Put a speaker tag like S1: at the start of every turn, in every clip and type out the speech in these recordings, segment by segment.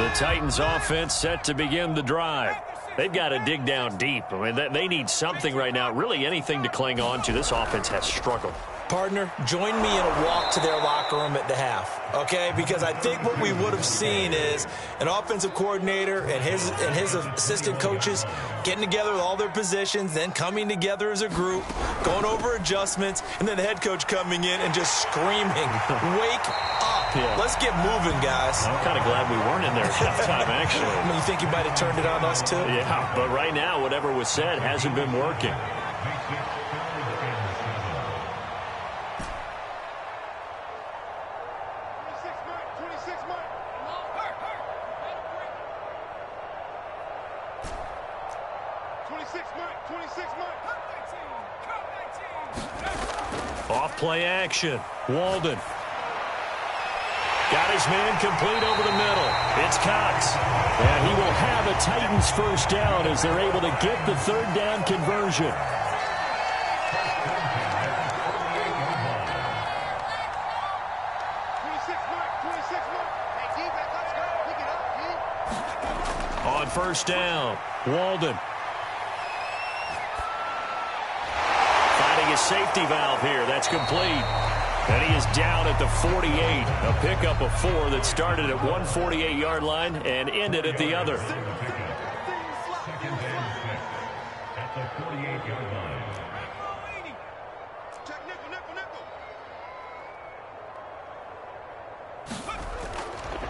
S1: The Titans offense set to begin the drive. They've got to dig down deep. I mean, they need something right now, really anything to cling on to. This offense has struggled.
S2: Partner, join me in a walk to their locker room at the half, okay? Because I think what we would have seen is an offensive coordinator and his assistant coaches getting together with all their positions, then coming together as a group, going over adjustments, and then the head coach coming in and just screaming, "Wake up. Yeah. Let's get moving, guys."
S1: I'm kind of glad we weren't in there at halftime, actually.
S2: I mean, you think you might have turned it on us, too?
S1: Yeah, but right now, whatever was said hasn't been working. Off-play action. Walden. Got his man complete over the middle. It's Cox. And he will have a Titans first down as they're able to get the third down conversion. On first down, Walden. Finding a safety valve here. That's complete. And he is down at the 48. A pickup of 4 that started at one 48-yard line and ended at the other.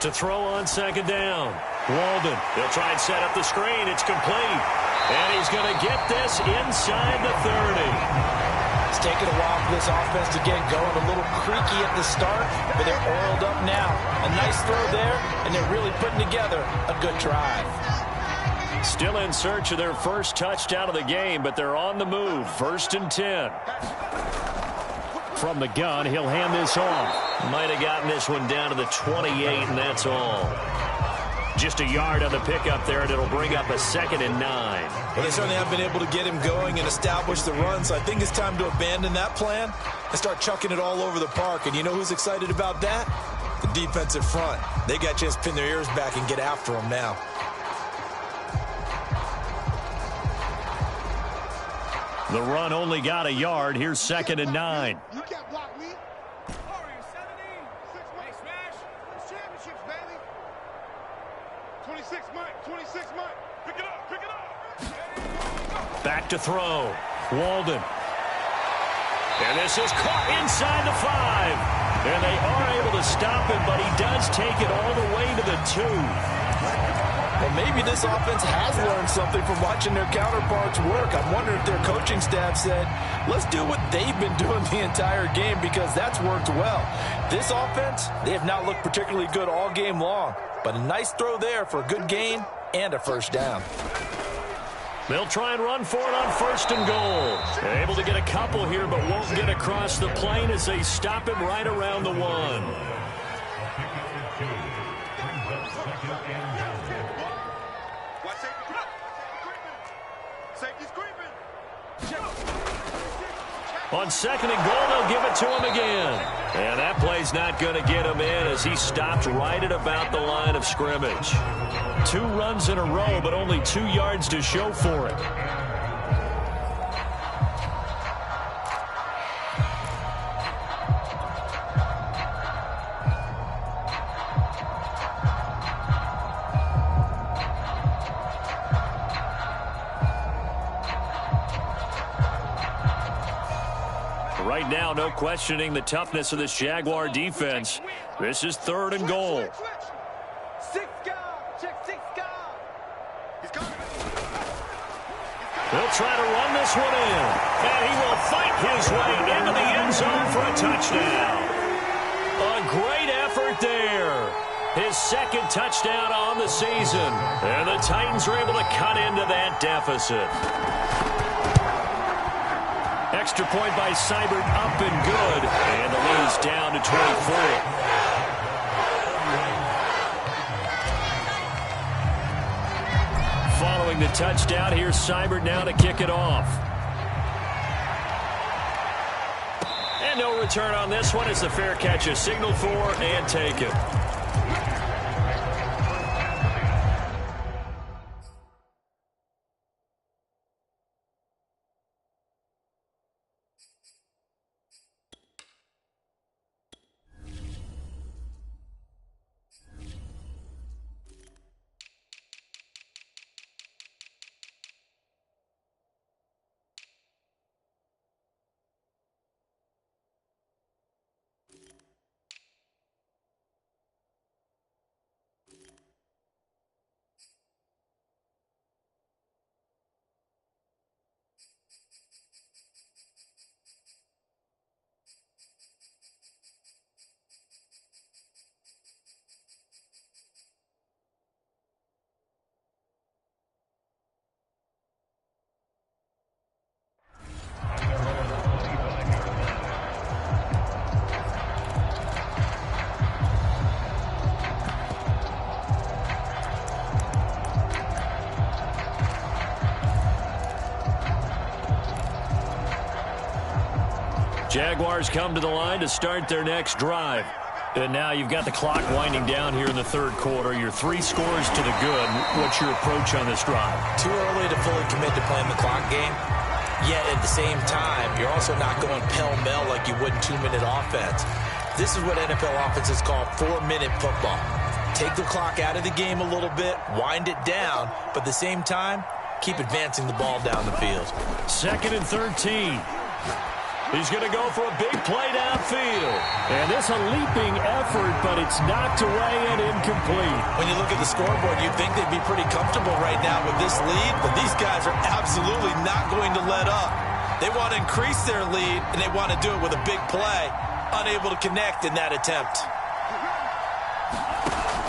S1: To throw on second down. Walden. They'll try and set up the screen. It's complete. And he's going to get this inside the 30.
S2: It's taken a while for this offense to get going. A little creaky at the start, but they're oiled up now. A nice throw there, and they're really putting together a good drive.
S1: Still in search of their first touchdown of the game, but they're on the move. 1st and 10. From the gun, he'll hand this off. Might have gotten this one down to the 28, and that's all. Just a yard on the pickup there, and it'll bring up a 2nd and 9.
S2: Well, they certainly have been able to get him going and establish the run, so I think it's time to abandon that plan and start chucking it all over the park. And you know who's excited about that? The defensive front. They got a chance to pin their ears back and get after him now.
S1: The run only got a yard. Here's 2nd and 9.
S3: You can't block me. 26 Mike. Pick it up.
S1: Back to throw. Walden. And this is caught inside the 5. And they are able to stop him, but he does take it all the way to the 2.
S2: Well, maybe this offense has learned something from watching their counterparts work. I'm wondering if their coaching staff said, let's do what they've been doing the entire game, because that's worked well. This offense, they have not looked particularly good all game long, but a nice throw there for a good gain and a first down.
S1: They'll try and run for it on 1st and goal. They're able to get a couple here, but won't get across the plane as they stop him right around the 1. On 2nd and goal, they'll give it to him again. And that play's not going to get him in as he stopped right at about the line of scrimmage. 2 runs in a row, but only 2 yards to show for it. Right now, no questioning the toughness of this Jaguar defense. This is 3rd and goal. They'll try to run this one in. And he will fight his way into the end zone for a touchdown. A great effort there. His 2nd touchdown on the season. And the Titans are able to cut into that deficit. Extra point by Seibert, up and good. And the lead is down to 24. Following the touchdown, here's Seibert now to kick it off. And no return on this one as the fair catch is signaled for and taken. Jaguars come to the line to start their next drive. And now you've got the clock winding down here in the third quarter. You're 3 scores to the good. What's your approach on this drive?
S2: Too early to fully commit to playing the clock game. Yet at the same time, you're also not going pell-mell like you would in 2-minute offense. This is what NFL offenses call 4-minute football. Take the clock out of the game a little bit, wind it down, but at the same time, keep advancing the ball down the field.
S1: 2nd and 13. He's going to go for a big play downfield. And it's a leaping effort, but it's knocked away and incomplete.
S2: When you look at the scoreboard, you'd think they'd be pretty comfortable right now with this lead, but these guys are absolutely not going to let up. They want to increase their lead, and they want to do it with a big play. Unable to connect in that attempt.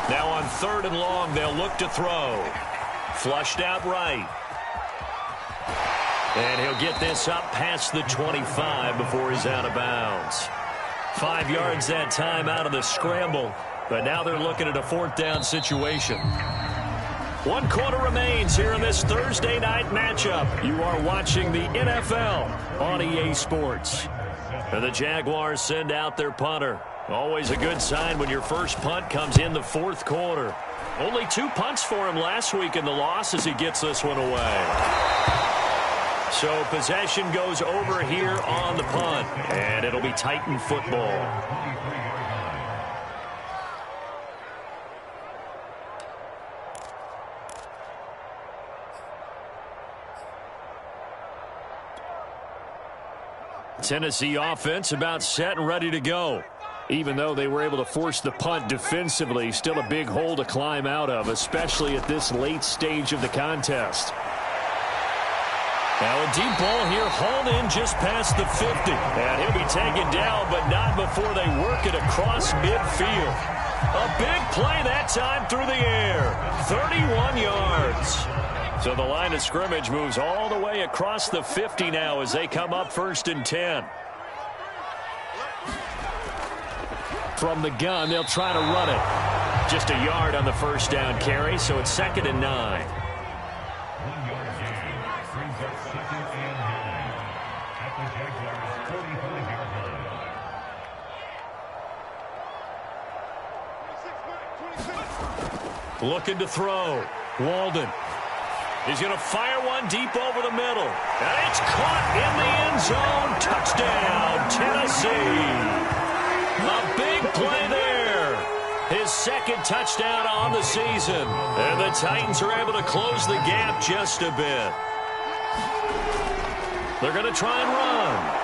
S1: Now on 3rd and long, they'll look to throw. Flushed out right. And he'll get this up past the 25 before he's out of bounds. 5 yards that time out of the scramble. But now they're looking at a 4th down situation. 1 quarter remains here in this Thursday night matchup. You are watching the NFL on EA Sports. And the Jaguars send out their punter. Always a good sign when your first punt comes in the 4th quarter. Only 2 punts for him last week in the loss as he gets this one away. So possession goes over here on the punt, and it'll be Titan football. Tennessee offense about set and ready to go. Even though they were able to force the punt defensively, still a big hole to climb out of, especially at this late stage of the contest. Now a deep ball here, hauled in just past the 50. And he'll be taken down, but not before they work it across midfield. A big play that time through the air. 31 yards. So the line of scrimmage moves all the way across the 50 now as they come up 1st and 10. From the gun, they'll try to run it. Just a yard on the 1st down carry, so it's 2nd and 9. Looking to throw. Walden. He's going to fire one deep over the middle. And it's caught in the end zone. Touchdown, Tennessee. A big play there. His 2nd touchdown on the season. And the Titans are able to close the gap just a bit. They're going to try and run.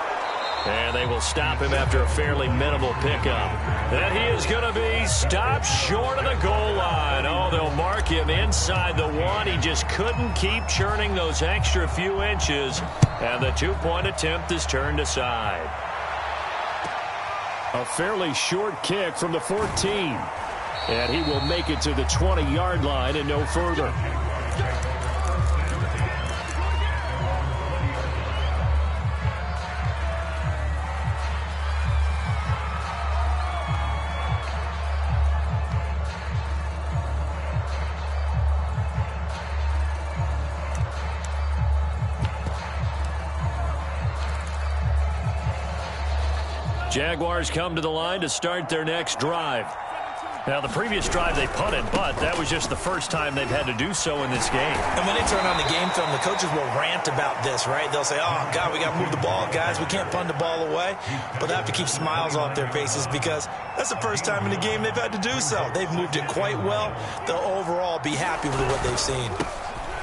S1: And they will stop him after a fairly minimal pickup. And he is going to be stopped short of the goal line. Oh, they'll mark him inside the 1. He just couldn't keep churning those extra few inches. And the 2-point attempt is turned aside. A fairly short kick from the 14. And he will make it to the 20-yard line and no further. Jaguars come to the line to start their next drive. Now, the previous drive they punted, but that was just the first time they've had to do so in this game.
S2: And when they turn on the game film, the coaches will rant about this, right? They'll say, oh, God, we got to move the ball, guys. We can't punt the ball away. But they have to keep smiles off their faces because that's the first time in the game they've had to do so. They've moved it quite well. They'll overall be happy with what they've seen.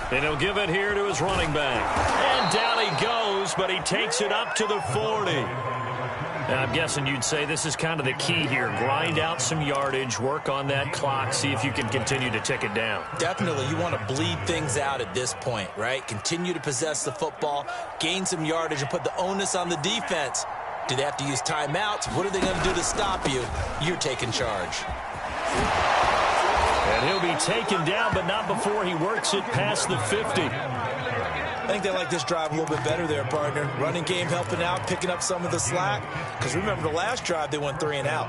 S1: And he'll give it here to his running back. And down he goes, but he takes it up to the 40. Now, I'm guessing you'd say this is kind of the key here. Grind out some yardage, work on that clock, see if you can continue to tick it down.
S2: Definitely. You want to bleed things out at this point, right? Continue to possess the football, gain some yardage, and put the onus on the defense. Do they have to use timeouts? What are they going to do to stop you? You're taking charge.
S1: And he'll be taken down, but not before he works it past the 50.
S2: I think they like this drive a little bit better there, partner. Running game helping out, picking up some of the slack. Because remember, the last drive, they went 3 and out.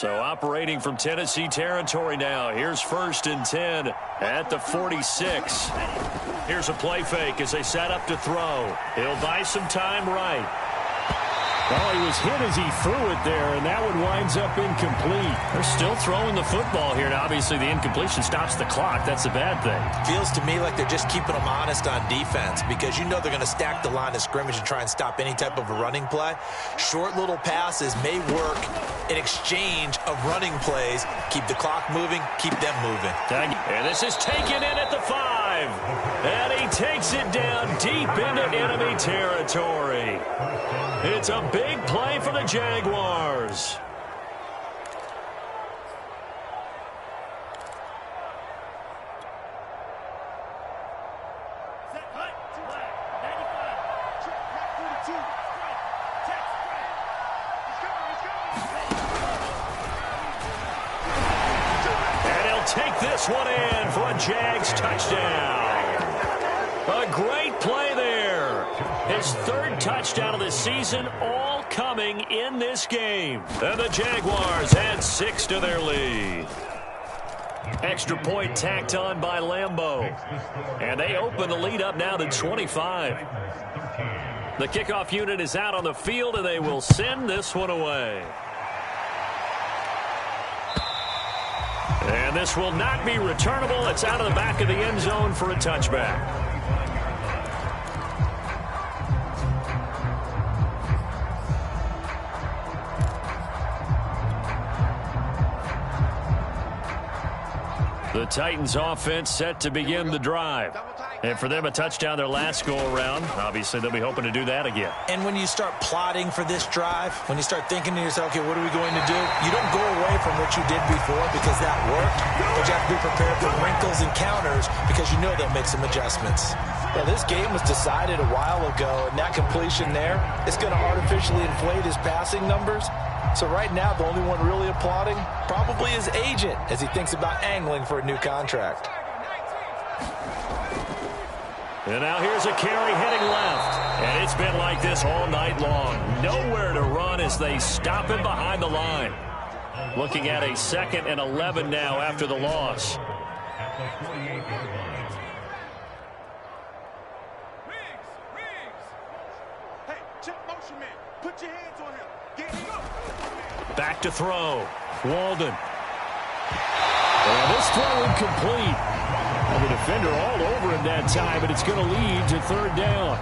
S1: So operating from Tennessee territory now. Here's 1st and 10 at the 46. Here's a play fake as they set up to throw. He'll buy some time right.
S4: Well, he was hit as he threw it there, and that one winds up incomplete.
S1: They're still throwing the football here, and obviously the incompletion stops the clock. That's a bad thing.
S2: Feels to me like they're just keeping them honest on defense because you know they're going to stack the line of scrimmage and try and stop any type of a running play. Short little passes may work in exchange of running plays. Keep the clock moving, keep them moving.
S1: And this is taken in at the 5. And he takes it down deep into enemy territory. It's a big play for the Jaguars. And he'll take this one in for a Jags touchdown. A great play there. His 3rd touchdown of the season, all coming in this game. And the Jaguars add 6 to their lead. Extra point tacked on by Lambeau. And they open the lead up now to 25. The kickoff unit is out on the field, and they will send this one away. And this will not be returnable. It's out of the back of the end zone for a touchback. The Titans offense set to begin the drive. And for them, a touchdown their last go-around. Obviously, they'll be hoping to do that again.
S2: And when you start plotting for this drive, when you start thinking to yourself, okay, what are we going to do? You don't go away from what you did before because that worked. But you have to be prepared for wrinkles and counters because you know they'll make some adjustments.
S5: Well, this game was decided a while ago, and that completion there is going to artificially inflate his passing numbers. So right now, the only one really applauding probably his agent as he thinks about angling for a new contract.
S1: And now here's a carry heading left. And it's been like this all night long. Nowhere to run as they stop him behind the line. Looking at a 2nd and 11 now after the loss.
S3: Hey, check motion man. Put your hands on him. Get him up.
S1: Back to throw. Walden.
S4: And this throw incomplete. And the defender all over him that time, but it's going to lead to 3rd down.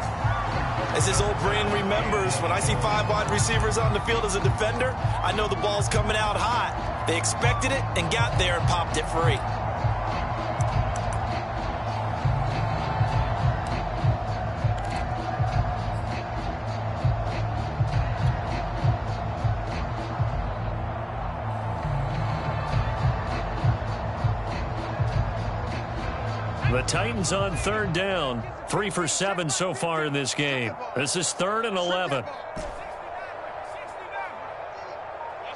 S5: As his old brain remembers, when I see 5 wide receivers on the field as a defender, I know the ball's coming out hot. They expected it and got there and popped it free.
S1: The Titans on 3rd down. 3 for 7 so far in this game. This is 3rd and 11.
S3: Watch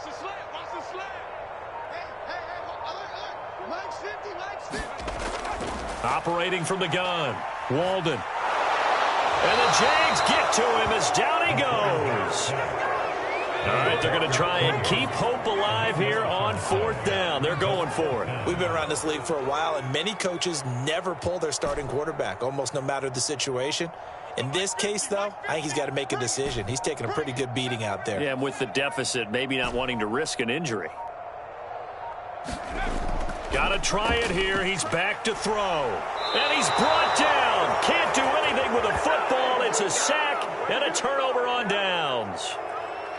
S3: the slant. Watch the slant. Hey, look. Mike's 50. Mike's 50.
S1: Operating from the gun. Walden. And the Jags get to him as down he goes. All right, they're going to try and keep hope alive here on 4th down. They're going for it.
S2: We've been around this league for a while, and many coaches never pull their starting quarterback, almost no matter the situation. In this case, though, I think he's got to make a decision. He's taking a pretty good beating out there.
S1: Yeah, and with the deficit, maybe not wanting to risk an injury. Got to try it here. He's back to throw. And he's brought down. Can't do anything with a football. It's a sack and a turnover on downs.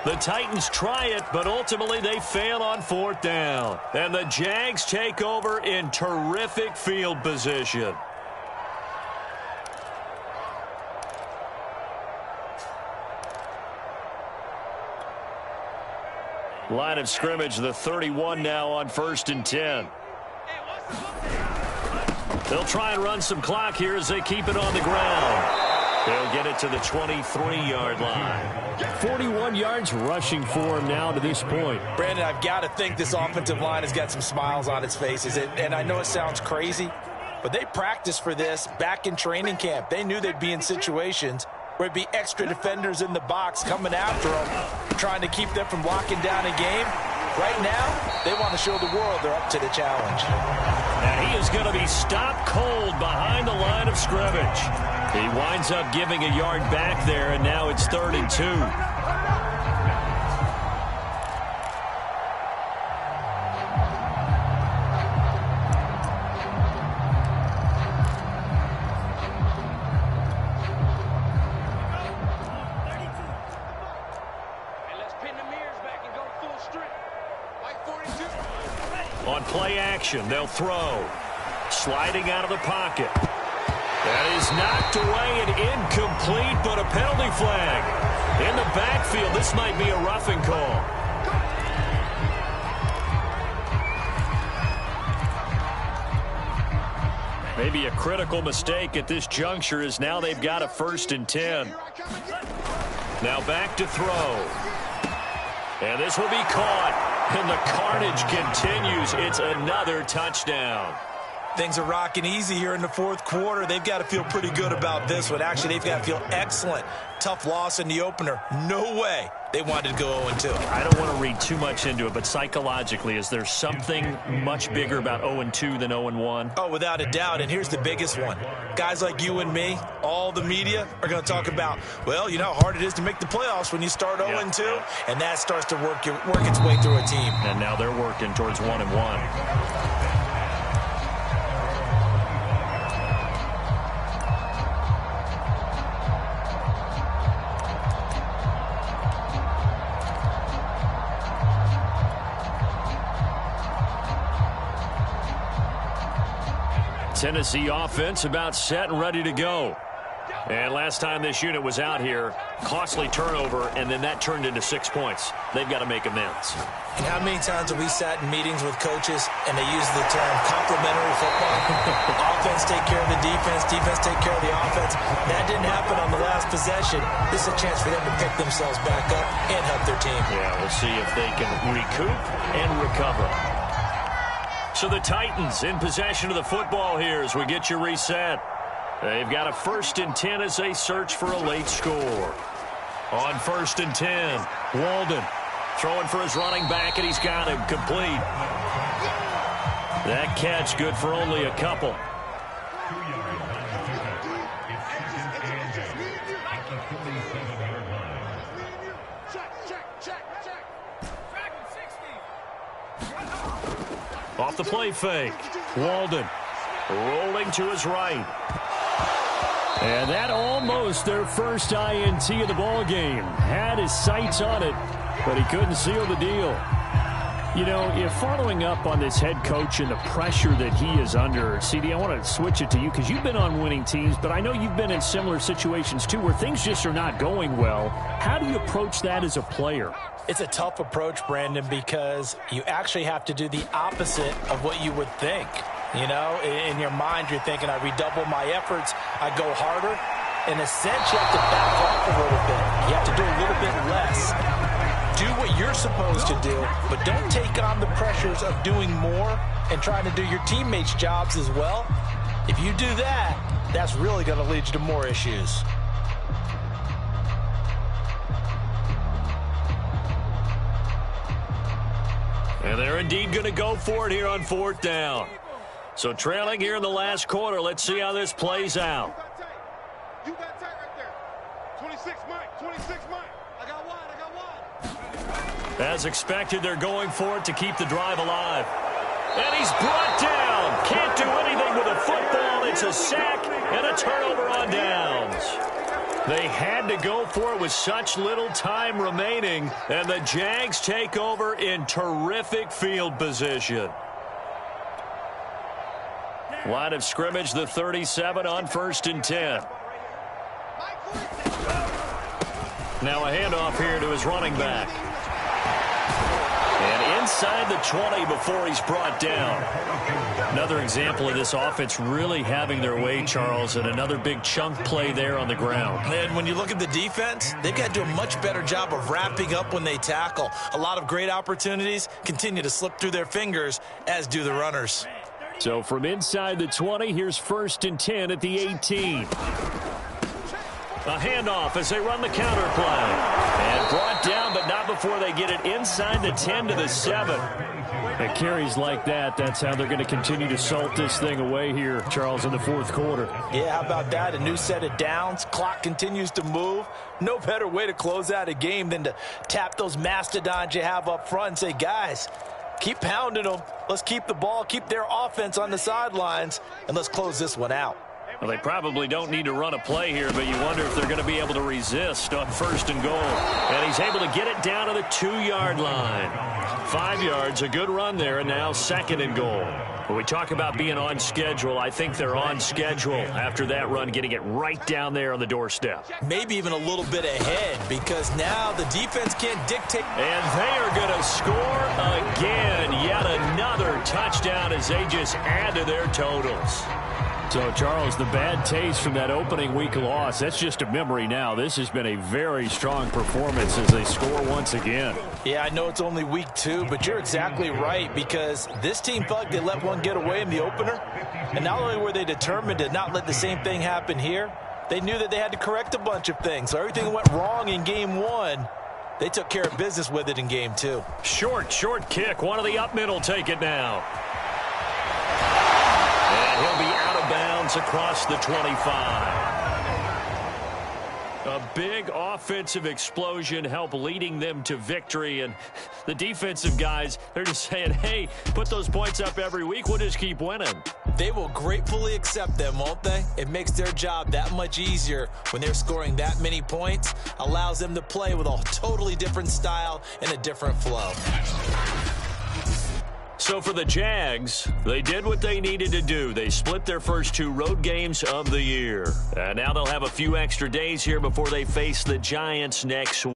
S1: The Titans try it, but ultimately they fail on 4th down. And the Jags take over in terrific field position. Line of scrimmage, the 31 now on 1st and 10. They'll try and run some clock here as they keep it on the ground. They'll get it to the 23-yard line.
S4: 41 yards rushing for him now to this point.
S5: Brandon, I've got to think this offensive line has got some smiles on its faces. And I know it sounds crazy, but they practiced for this back in training camp. They knew they'd be in situations where it'd be extra defenders in the box coming after them, trying to keep them from locking down a game. Right now, they want to show the world they're up to the challenge.
S1: And he is going to be stopped cold behind the line of scrimmage. He winds up giving a yard back there, and now it's 3rd and 2. On play action, they'll throw. Sliding out of the pocket. That is knocked away and incomplete, but a penalty flag. In the backfield, this might be a roughing call. Maybe a critical mistake at this juncture is now they've got a 1st and 10. Now back to throw. And this will be caught. And the carnage continues. It's another touchdown.
S2: Things are rocking easy here in the 4th quarter. They've got to feel pretty good about this one. Actually, they've got to feel excellent. Tough loss in the opener. No way they wanted to go 0-2.
S1: I don't want to read too much into it, but psychologically, is there something much bigger about 0-2 than 0-1?
S2: Oh, without a doubt. And here's the biggest one. Guys like you and me, all the media, are going to talk about, well, you know how hard it is to make the playoffs when you start 0-2. Yeah. And that starts to work its way through a team.
S1: And now they're working towards 1-1. Tennessee offense about set and ready to go. And last time this unit was out here, costly turnover, and then that turned into 6 points. They've got to make amends.
S2: And how many times have we sat in meetings with coaches and they use the term complementary football? Offense take care of the defense, defense take care of the offense. That didn't happen on the last possession. This is a chance for them to pick themselves back up and help their team.
S1: Yeah, we'll see if they can recoup and recover. So the Titans in possession of the football here as we get you reset. They've got a 1st and 10 as they search for a late score. On 1st and 10, Walden throwing for his running back, and he's got him complete. That catch good for only a couple. Off the play fake, Walden rolling to his right. And that almost their first INT of the ball game. Had his sights on it, but he couldn't seal the deal. You know, if following up on this head coach and the pressure that he is under, CD, I want to switch it to you because you've been on winning teams, but I know you've been in similar situations too where things just are not going well. How do you approach that as a player?
S2: It's a tough approach, Brandon, because you actually have to do the opposite of what you would think. You know, in your mind, you're thinking, I redouble my efforts, I go harder. In a sense, you have to back off a little bit. You have to do a little bit less. Do what you're supposed to do, but don't take on the pressures of doing more and trying to do your teammates' jobs as well. If you do that, that's really going to lead you to more issues.
S1: And they're indeed going to go for it here on 4th down. So trailing here in the last quarter, let's see how this plays out.
S3: You got tight right there. 26 Mike, 26 Mike. I got wide.
S1: As expected, they're going for it to keep the drive alive. And he's brought down. Can't do anything with a football. It's a sack and a turnover on downs. They had to go for it with such little time remaining, and the Jags take over in terrific field position. Line of scrimmage, the 37 on 1st and 10. Now a handoff here to his running back. And inside the 20 before he's brought down. Another example of this offense really having their way, Charles, and another big chunk play there on the ground.
S2: And when you look at the defense, they've got to do a much better job of wrapping up when they tackle. A lot of great opportunities continue to slip through their fingers, as do the runners.
S4: So from inside the 20, here's 1st and 10 at the 18.
S1: A handoff as they run the counter play. And brought down, but not before they get it inside the 10 to the 7.
S4: It carries like that. That's how they're going to continue to salt this thing away here, Charles, in the fourth quarter.
S5: Yeah, how about that? A new set of downs. Clock continues to move. No better way to close out a game than to tap those mastodons you have up front and say, guys, keep pounding them. Let's keep the ball, keep their offense on the sidelines, and let's close this one out.
S1: Well, they probably don't need to run a play here, but you wonder if they're going to be able to resist on 1st and goal. And he's able to get it down to the 2-yard line. 5 yards, a good run there, and now 2nd and goal. When we talk about being on schedule, I think they're on schedule after that run, getting it right down there on the doorstep.
S2: Maybe even a little bit ahead, because now the defense can't dictate.
S1: And they are going to score again. Yet another touchdown as they just add to their totals.
S4: So, Charles, the bad taste from that opening week loss, that's just a memory now. This has been a very strong performance as they score once again.
S5: Yeah, I know it's only week 2, but you're exactly right, because this team felt like they let one get away in the opener. And not only were they determined to not let the same thing happen here, they knew that they had to correct a bunch of things. So everything that went wrong in game 1, they took care of business with it in game 2.
S1: Short kick. One of the up middle take it now. And he'll be out of bounds across the 25. A big offensive explosion helped leading them to victory. And the defensive guys, they're just saying, hey, put those points up every week. We'll just keep winning.
S2: They will gratefully accept them, won't they? It makes their job that much easier when they're scoring that many points. Allows them to play with a totally different style and a different flow.
S1: So for the Jags, they did what they needed to do. They split their first 2 road games of the year. And now they'll have a few extra days here before they face the Giants next week.